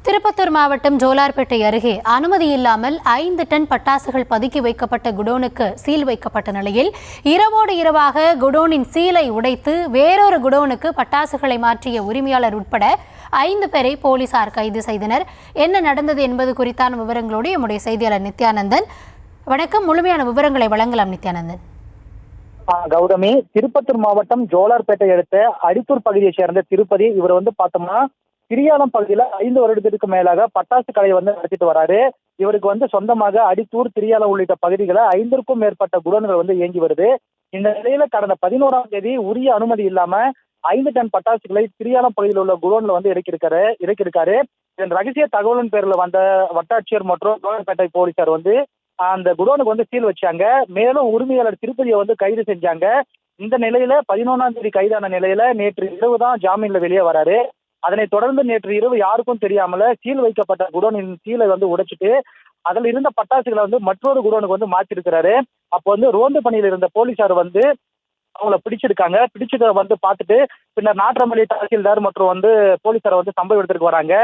திருப்பத்தூர் மாவட்டம் ஜோலார்பேட்டை அருகே அனுமதி இல்லாமல் 5 டன் பட்டாசுகள் பதுக்கி வைக்கப்பட்ட குடோனுக்கு சீல் வைக்கப்பட்ட நிலையில் இரவோடு இரவாக குடோனின் சீலை உடைத்து வேறொரு குடோனுக்கு பட்டாசுகளை மாற்றிய உரிமையாளர் உட்பட 5 பேரை போலீசார் கைது செய்தனர். என்ன நடந்தது என்பது குறித்தான விவரங்களோடு நம்முடைய செய்தியாளர் நித்யானந்தன். வணக்கம், முழுமையான விவரங்களை வழங்கலாம் நித்யானந்தன். கௌதமி, திருப்பத்தூர் மாவட்டம் ஜோலார்பேட்டை அடுத்த அடித்தூர் பகுதியை சேர்ந்த திருப்பதி. இவர் பார்த்தோம்னா திரியாலம் பகுதியில 5 வருடத்திற்கு மேலாக பட்டாசு கடையை நடத்திட்டு வராரு. இவருக்கு சொந்தமாக அடித்தூர், திரியாலம் உள்ளிட்ட பகுதிகளை 5க்கும் மேற்பட்ட குடோன்கள் இயங்கி வருது. இந்த நிலையில கடந்த 11ஆம் தேதி உரிய அனுமதி இல்லாம 5 டன் பட்டாசுகளை திரியாலம் பகுதியில் உள்ள குடோன்ல இறக்கியிருக்காரு. இதன் ரகசிய தகவலின் பேர்ல வந்த வட்டாட்சியர் மற்றும் ஜோலார்பேட்டை போலீசார் அந்த குடோனுக்கு சீல் வச்சாங்க. மேலும் உரிமையாளர் திருப்பதியை கைது செஞ்சாங்க. இந்த நிலையில 11ஆம் தேதி கைதான நிலையில நேற்று இரவு தான் ஜாமீன்ல வெளியே வராரு. அதனைத் தொடர்ந்து நேற்று இரவு யாருக்கும் தெரியாமல சீல் வைக்கப்பட்ட குடோனின் சீலை உடைச்சிட்டு அதில் இருந்த பட்டாசுகளை மற்றொரு குடோனுக்கு மாற்றிருக்கிறாரு. அப்போ ரோந்து பணியில் இருந்த போலீசார் அவங்கள பிடிச்சிருக்காங்க. பிடிச்சதை பார்த்துட்டு பின்னர் நாற்றமல்லி தாசில்தார் மற்றும் போலீசார் சம்பவ இடத்திற்கு வராங்க.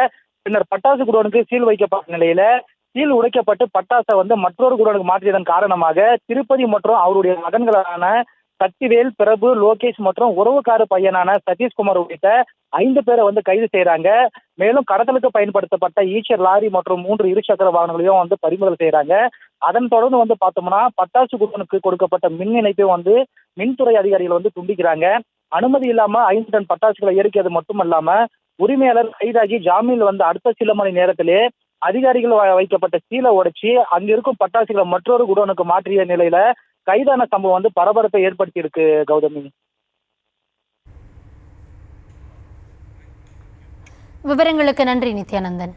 பின்னர் பட்டாசு குடோனுக்கு சீல் வைக்கப்பட்ட நிலையில சீல் உடைக்கப்பட்டு பட்டாசை மற்றொரு குடோனுக்கு மாற்றியதன் காரணமாக திருப்பதி மற்றும் அவருடைய மகன்களான சக்திவேல், பிரபு, லோகேஷ் மற்றும் உறவுக்கார பையனான சதீஷ்குமார் உள்ளிட்ட 5 பேரை கைது செய்யறாங்க. மேலும் கடத்தலுக்கு பயன்படுத்தப்பட்ட ஈச்சர் லாரி மற்றும் 3 இருசக்கர வாகனங்களையும் பறிமுதல் செய்யறாங்க. அதன் தொடர்ந்து பார்த்தோம்னா பட்டாசு குடோனுக்கு கொடுக்கப்பட்ட மின் இணைப்பை மின்துறை அதிகாரிகள் துண்டிக்கிறாங்க. அனுமதி இல்லாம 5 டன் பட்டாசுகளை இறக்கியது மட்டுமல்லாம உரிமையாளர் கைதாகி ஜாமீன்ல அடுத்த சில மணி நேரத்திலே அதிகாரிகள் வைக்கப்பட்ட சீலை உடைச்சி அங்க இருக்கும் பட்டாசுகளை மற்றொரு குடோனுக்கு மாற்றிய நிலையில கைதான சம்பவம் பரபரப்பை ஏற்படுத்தி இருக்கு. கௌதமி, விவரங்களுக்கு நன்றி நித்யானந்தன்.